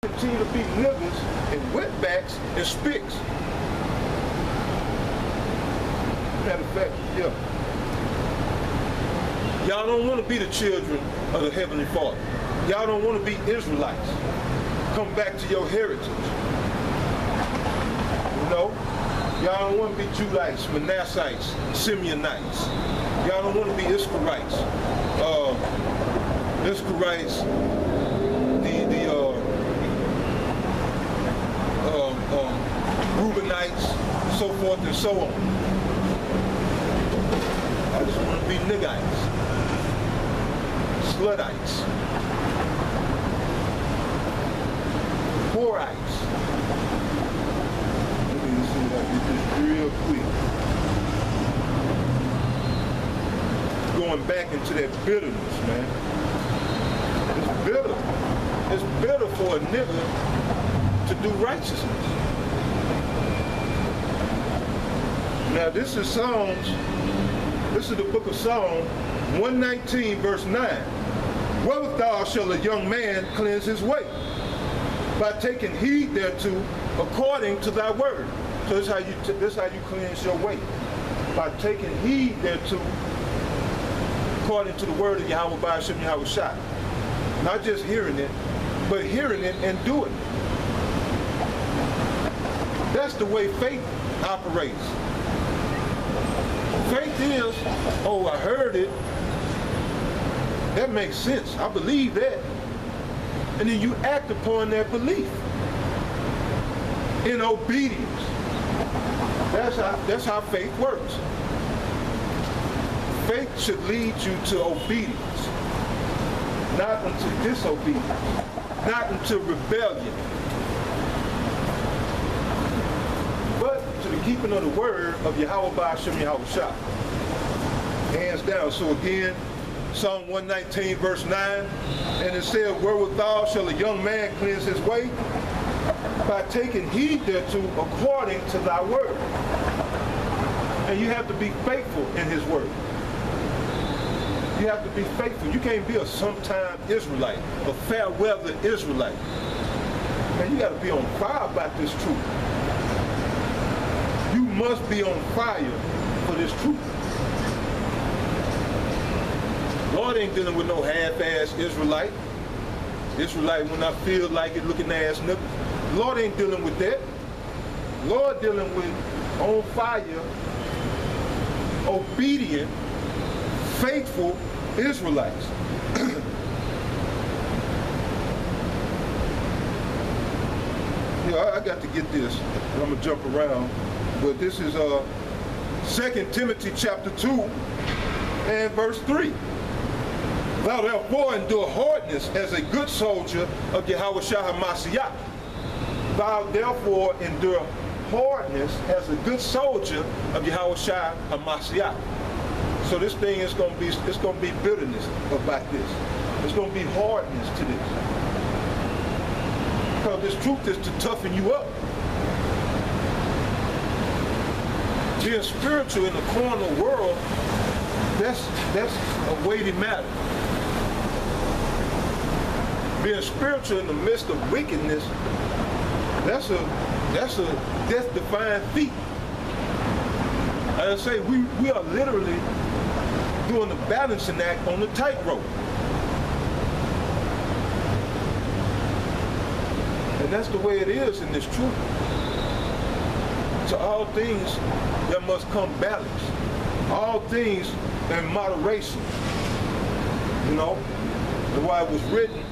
continue to be niggas and wetbacks and spicks. Matter of fact, yeah. Y'all don't want to be the children of the Heavenly Father. Y'all don't want to be Israelites. Come back to your heritage. You know? Y'all don't want to be Judites, Manassites, Simeonites. Y'all don't want to be Issacharites. Issacharites, Reubenites, so forth and so on. I just want to be niggites, slutites, whorites. Let me see if I get this real quick. Going back into that bitterness, man. It's bitter. It's bitter for a nigga to do righteousness. Now this is Psalms, this is the book of Psalm 119 verse 9. Wherewithal shall a young man cleanse his way? By taking heed thereto according to thy word. So this is how you cleanse your way. By taking heed thereto according to the word of Yahweh Ba'ashem Yahweh Shai. Not just hearing it, but hearing it and doing it. That's the way faith operates. Faith is, oh, I heard it. That makes sense. I believe that. And then you act upon that belief in obedience. That's how faith works. Faith should lead you to obedience, not unto disobedience, not unto rebellion, but to the keeping of the word of Yahweh Ba'ashem Yahweh Shai. Hands down. So again, Psalm 119 verse 9, and it says, wherewithal shall a young man cleanse his way? By taking heed thereto according to thy word. And you have to be faithful in his word. You have to be faithful. You can't be a sometime Israelite, a fair weather Israelite. Man, you got to be on fire about this truth. You must be on fire for this truth. Lord ain't dealing with no half-ass Israelite. Israelite when I feel like it looking ass niggas. Lord ain't dealing with that. Lord dealing with on fire, obedient, faithful Israelites. I got to get this. I'm going to jump around. But this is 2 Timothy chapter 2 and verse 3. Thou therefore endure hardness as a good soldier of Yahweh Shai HaMashiach. Thou therefore endure hardness as a good soldier of Yahweh Shai HaMashiach. So this thing is going to be, it's going to be bitterness about this. It's going to be hardness to this. Because this truth is to toughen you up. Being spiritual in the carnal world, that's a weighty matter. Being spiritual in the midst of wickedness, that's a death-defying feat. As I say, we are literally doing the balancing act on the tightrope. And that's the way it is in this truth. To all things, there must come balance. All things in moderation. You know, the way it was written,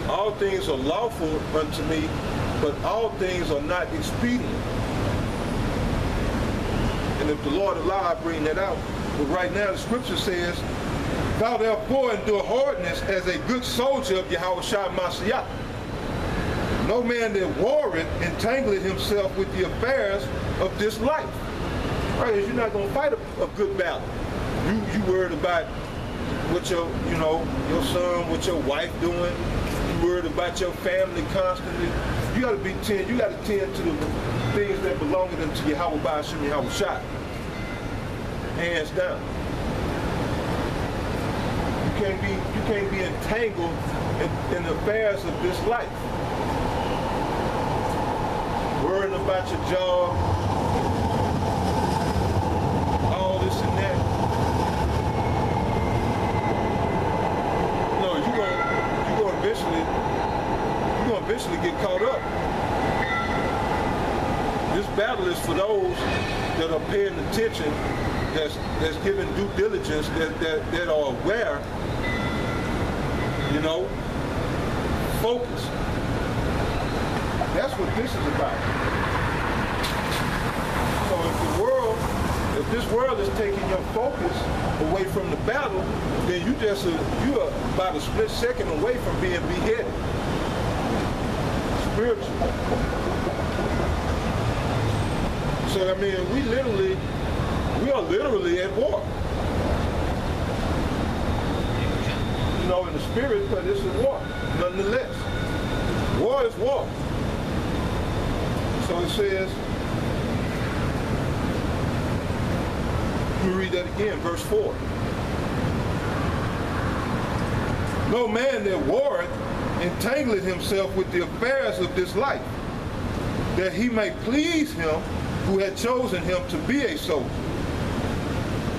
all things are lawful unto me, but all things are not expedient. And if the Lord allow, I bring that out. But right now the scripture says, thou therefore endure hardness as a good soldier of Yahweh Shai HaMashiach. No man that warreth entangleth himself with the affairs of this life. Right, you're not going to fight a good battle. You worried about what your son, what your wife doing. You worried about your family constantly. You got to tend to the things that belong to Yahweh Ba'ashem Yahweh Shai. Hands down. You can't be entangled in the affairs of this life. about your job, all this and that. No, you're gonna eventually get caught up. This battle is for those that are paying attention, that's giving due diligence, that are aware, you know, focus. That's what this is about. So if this world is taking your focus away from the battle, then you are about a split second away from being beheaded. Spiritually. So I mean, we are literally at war. You know, in the spirit, but it's a war, nonetheless. War is war. So it says, let me read that again, verse 4. No man that warreth entangleth himself with the affairs of this life, that he may please him who had chosen him to be a soldier.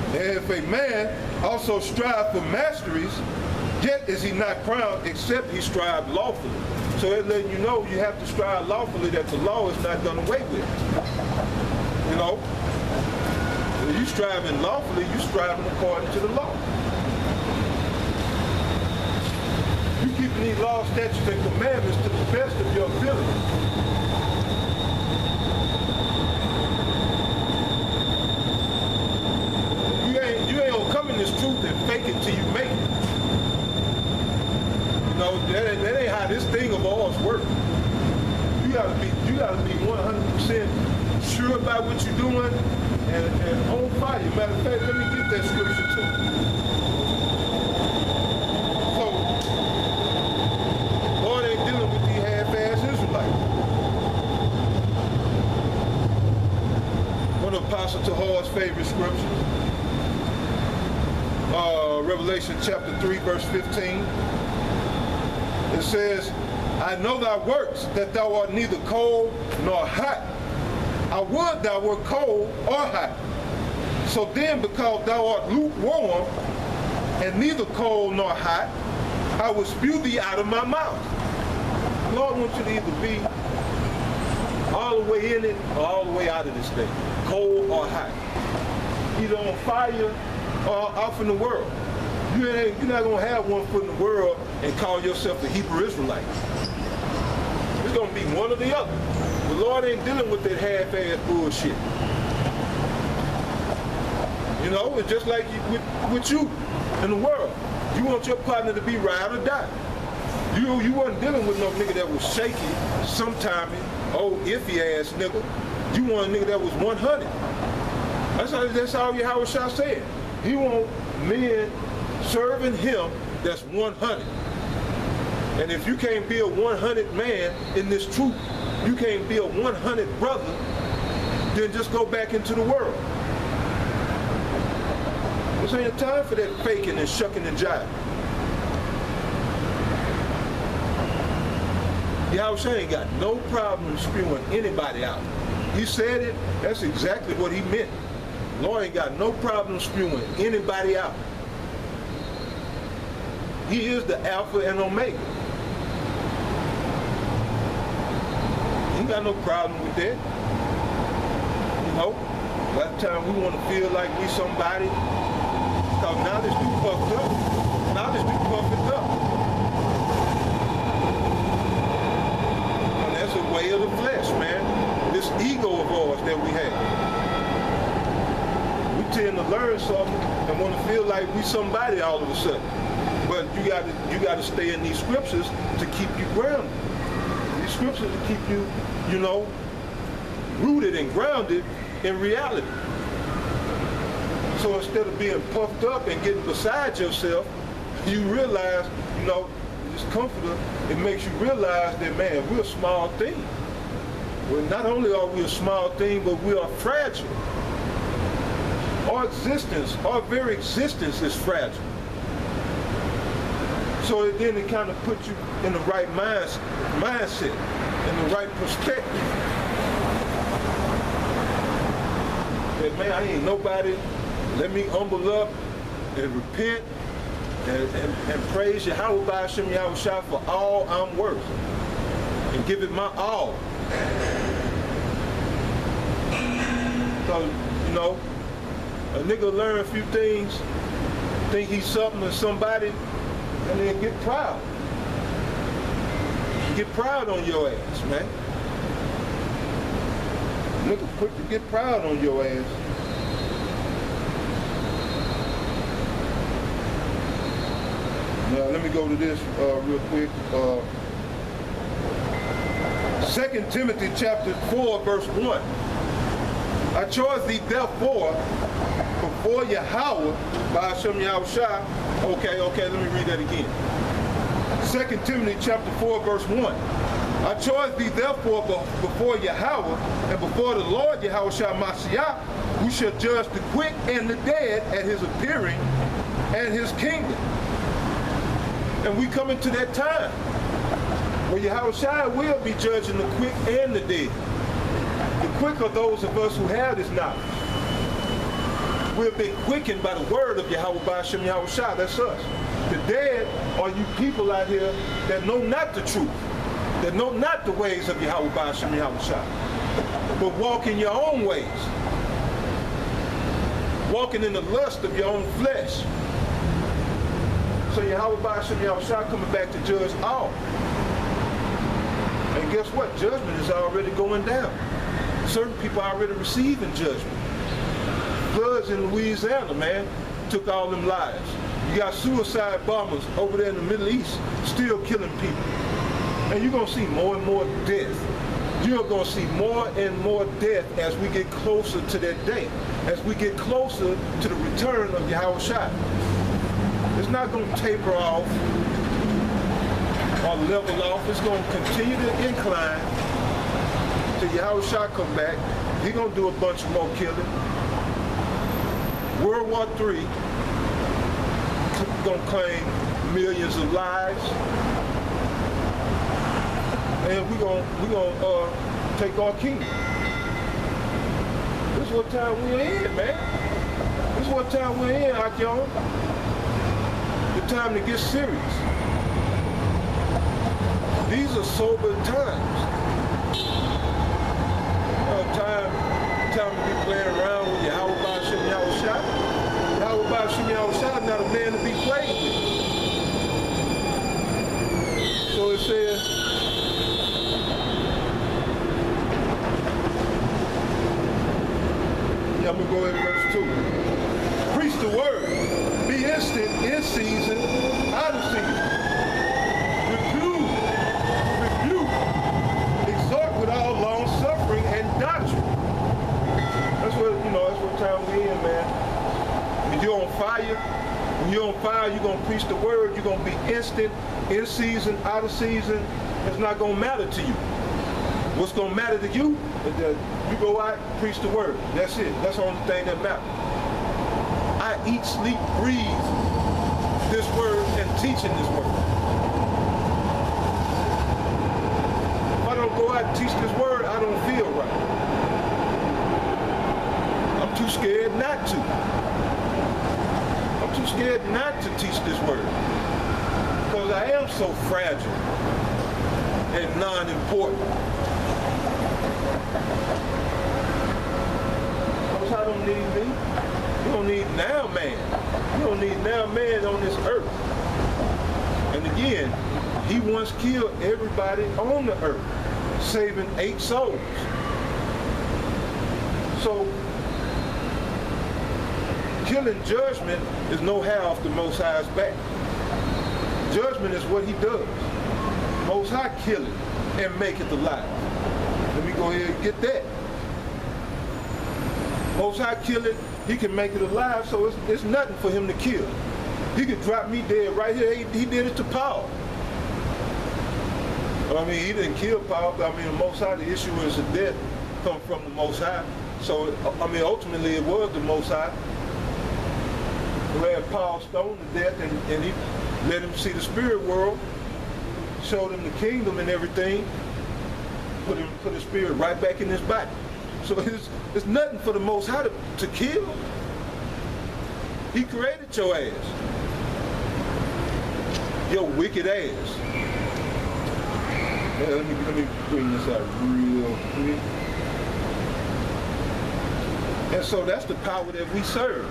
And if a man also strive for masteries, yet is he not crowned, except he strive lawfully. So it letting you know you have to strive lawfully, that the law is not done away with. You know? If you striving lawfully, you striving according to the law. You keeping these laws, statutes, and commandments to the best of your ability. You ain't gonna come in this truth and fake it till you make it. No, that ain't how this thing of ours works. You gotta be 100% sure about what you're doing and on fire. Matter of fact, let me get that scripture too. So, Lord ain't dealing with these half-ass Israelites. One of Apostle Tahor's favorite scriptures. Revelation chapter 3, verse 15. It says, I know thy works, that thou art neither cold nor hot. I would thou wert cold or hot. So then, because thou art lukewarm, and neither cold nor hot, I will spew thee out of my mouth. Lord wants you to either be all the way in it or all the way out of this thing, cold or hot. Either on fire or off in the world. You're not going to have one foot in the world and call yourself a Hebrew Israelite. It's going to be one or the other. The Lord ain't dealing with that half-ass bullshit. You know, it's just like with you in the world. You want your partner to be ride or die. You wasn't dealing with no nigga that was shaky, sometime, old iffy ass nigga. You want a nigga that was 100. That's all Yahweh Shah said. He want men serving him that's 100. And if you can't be a 100 man in this truth, you can't be a 100 brother, then just go back into the world. This ain't a time for that faking and shucking and jiving. Yahweh Shah ain't got no problem spewing anybody out. He said it, that's exactly what he meant. Lord ain't got no problem spewing anybody out. He is the Alpha and Omega. He ain't got no problem with that. You know, by the time we want to feel like we somebody, because now this be puffed up. Now this be puffed up. And that's a way of the flesh, man. This ego of ours that we have. We tend to learn something and want to feel like we somebody all of a sudden. But you gotta stay in these scriptures to keep you grounded. These scriptures to keep you, you know, rooted and grounded in reality. So instead of being puffed up and getting beside yourself, you realize, you know, this comforter, it makes you realize that, man, we're a small thing. Well, not only are we a small thing, but we are fragile. Our existence, our very existence is fragile. So then it kind of puts you in the right mindset, in the right perspective. That man, I ain't nobody. Let me humble up and repent and praise Yahweh Ba'ashem Yahushua for all I'm worth. And give it my all. So, you know, a nigga learn a few things, think he's something or somebody, and then get proud. Get proud on your ass, man. Nigga quick to get proud on your ass. Now let me go to this real quick. 2 Timothy chapter 4, verse 1. I charge thee therefore before Yahweh, Ba'ashem Yahushua. Okay, let me read that again. 2 Timothy chapter 4, verse 1. I charge thee therefore before Yahweh and before the Lord Yahushua Mashiach, who shall judge the quick and the dead at his appearing and his kingdom. And we come into that time where Yahushua will be judging the quick and the dead. The quick are those of us who have this knowledge. We've been quickened by the word of Yahweh Ba'ashem Yahushua. That's us. The dead are you people out here that know not the truth, that know not the ways of Yahweh Ba'ashem Yahushua, but walk in your own ways, walking in the lust of your own flesh. So Yahweh Ba'ashem Yahushua coming back to judge all. And guess what? Judgment is already going down. Certain people are already receiving judgment. Floods in Louisiana, man, took all them lives. You got suicide bombers over there in the Middle East still killing people. And you're going to see more and more death. You're going to see more and more death as we get closer to that day, as we get closer to the return of Yahushua. It's not going to taper off or level off. It's going to continue to incline till Yahushua come back. He's going to do a bunch more killing. World War III going to claim millions of lives. And we're gonna take our kingdom. This is what time we're in, man. This is what time we're in, Akyong. The time to get serious. These are sober times. Time to be playing around with Yahweh Ba'ashem Yahushua. Yahweh Ba'ashem Yahushua is not a man to be played with. So it says, I'm going to go in verse 2. Preach the word. Be instant, in season, out of season. Rebuke, exhort with all long suffering and doctrine. That's what time we in, man. When you're on fire, you're going to preach the word. You're going to be instant, in season, out of season. It's not going to matter to you. What's going to matter to you is that you go out and preach the word. That's it. That's the only thing that matters. I eat, sleep, breathe this word and teaching this word. If I don't go out and teach this word, I don't feel right. I'm too scared not to. I'm too scared not to teach this word. Because I am so fragile and non-important. I don't need me. You don't need now man. You don't need now man on this earth. And again, he once killed everybody on the earth, saving 8 souls. So, killing judgment is no hair off the Most High's back. Judgment is what he does. Most High kill it and make it alive. Let me go ahead and get that. Most High kill it, he can make it alive, so it's nothing for him to kill. He could drop me dead right here. He did it to Paul. I mean, he didn't kill Paul, but I mean, the Most High, the issue is the death come from the Most High. So, I mean, ultimately it was the Most High who had Paul stoned to death, and he let him see the spirit world, showed him the kingdom and everything, put his spirit right back in his body. So it's nothing for the Most High to kill. He created your ass. Your wicked ass. Yeah, let me bring this out real quick. And so that's the power that we serve.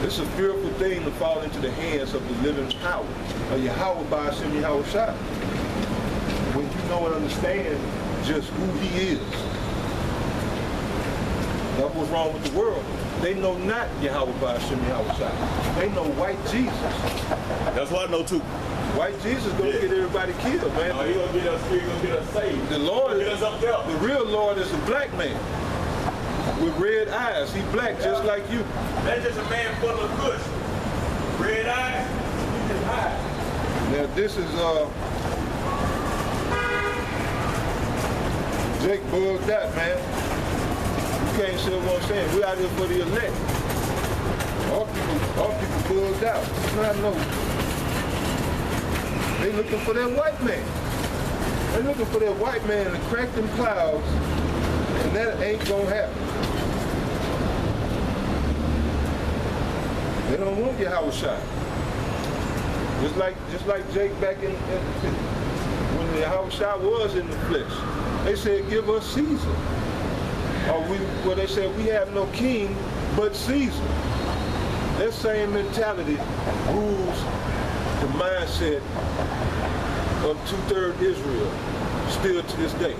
It's a fearful thing to fall into the hands of the living power of Yahweh by Hashem Yahweh Shai. When you know and understand just who he is. That's what's wrong with the world. They know not Yahweh by Hashem Yahweh Shai. They know white Jesus. That's what I know too. White Jesus gonna get everybody killed, man. No, he gonna get us saved. The Lord, get us up there. The real Lord is a black man with red eyes. He black just like you. That's just a man full of kush. Red eyes, he just high. Now this is Jake bugged out, man. You can't say what I'm saying. We out here for the elect. All people bugged out. It's not no. They looking for that white man. They looking for that white man to crack them clouds, and that ain't gonna happen. They don't want Yahweh Shai. Just like Jake back in when Yahweh Shai was in the flesh. They said, give us Caesar. Or they said, we have no king but Caesar. That same mentality rules the mindset of 2/3 Israel still to this day.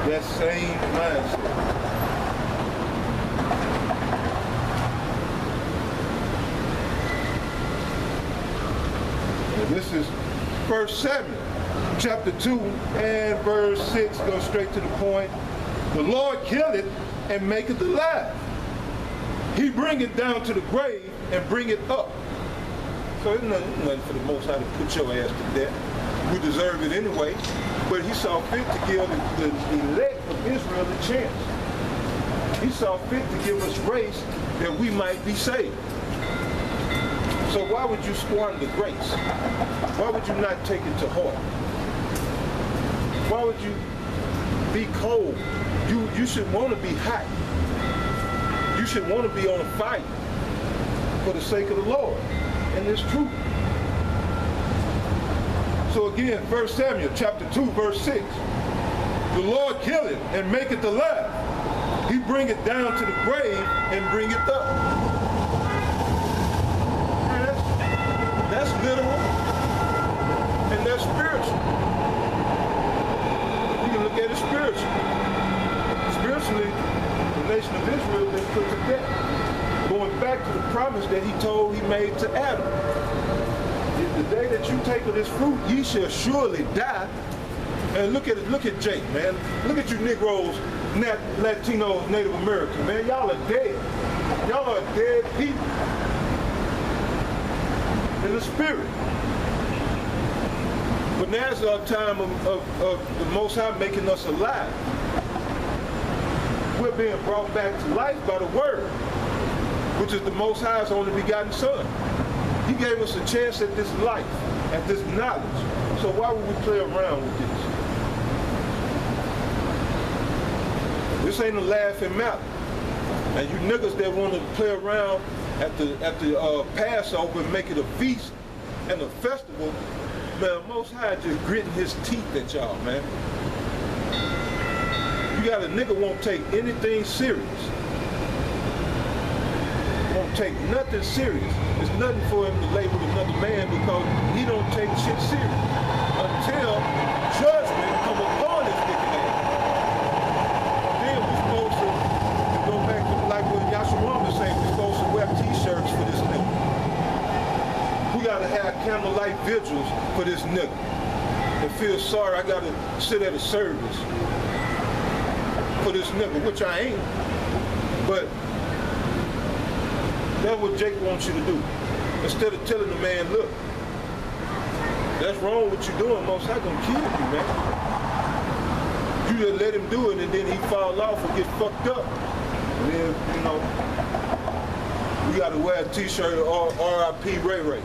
That same mindset. And this is 1 Samuel chapter 2 and verse 6. Go straight to the point. The Lord killeth and maketh alive. He bring it down to the grave and bring it up. So it's nothing for the Most High to put your ass to death. We deserve it anyway. But he saw fit to give the elect of Israel a chance. He saw fit to give us grace that we might be saved. So why would you squander grace? Why would you not take it to heart? Why would you be cold? You should want to be hot. You should want to be on fire for the sake of the Lord. And it's true. So again, 1 Samuel chapter 2, verse 6. The Lord killeth and maketh alive. He bringeth down to the grave and bringeth up. And that's literal and that's spiritual. You can look at it spiritually. Spiritually, the nation of Israel has been put to death. Going back to the promise that he told he made to Adam. The day that you take of this fruit, ye shall surely die. And look at Jake, man. Look at you Negroes, Latinos, Native Americans, man. Y'all are dead. Y'all are dead people. In the spirit. But now's our time of the Most High making us alive. We're being brought back to life by the Word, which is the Most High's only begotten Son. He gave us a chance at this life, at this knowledge. So why would we play around with this? This ain't a laughing matter. And you niggas that want to play around at the Passover and make it a feast and a festival, man, Most High just gritting his teeth at y'all, man. You got a nigga won't take anything serious. Won't take nothing serious. It's nothing for him to label another man because he don't take shit serious until judgment come upon his wicked ass. Then we're supposed to go back to like what Yahshua was saying, we're supposed to wear t-shirts for this nigga. We gotta have candlelight vigils for this nigga. And feel sorry I gotta sit at a service for this nigga, which I ain't. But that's what Jake wants you to do. Instead of telling the man, look, that's wrong what you're doing, Most High gonna kill you, man. You just let him do it and then he fall off and get fucked up. And then, you know, we gotta wear a t-shirt or R.I.P. Ray Ray.